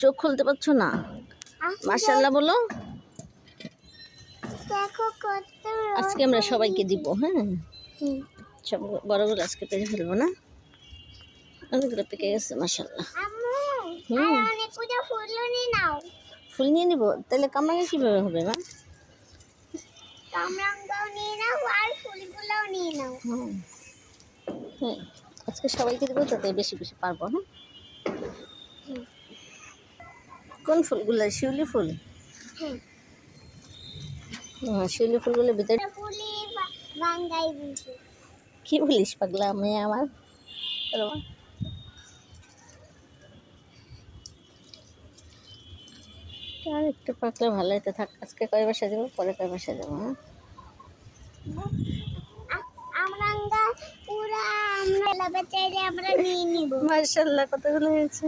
চোখ খুলতে পারছো না? মাশাআল্লাহ বলো। আজকে আমরা সবাইকে দিব। হ্যাঁ, সব বড়গুলো আজকে পেরে ফেলবো না? অনেকগুলো পেকে গেছে মাশাআল্লাহ। ফুল নিয়ে নিবো? তাহলে কামরাঙ্গা কিভাবে হবে মা? হ্যাঁ, আজকে সবাইকে দেবো যাতে বেশি বেশি পারবো। হ্যাঁ, কোন ফুলগুলো? শিউলি ফুল? হ্যাঁ, শিউলি ফুলগুলোর ভিতরে কি বলিস পাগলা মেয়ে আমার? আর একটু পাকলে ভালো হতো। থাক, আজকে কয় বাসা দেবো, পরে কয় বাসা দেবো। হ্যাঁ, মাশাআল্লাহ কতগুলো হয়েছে।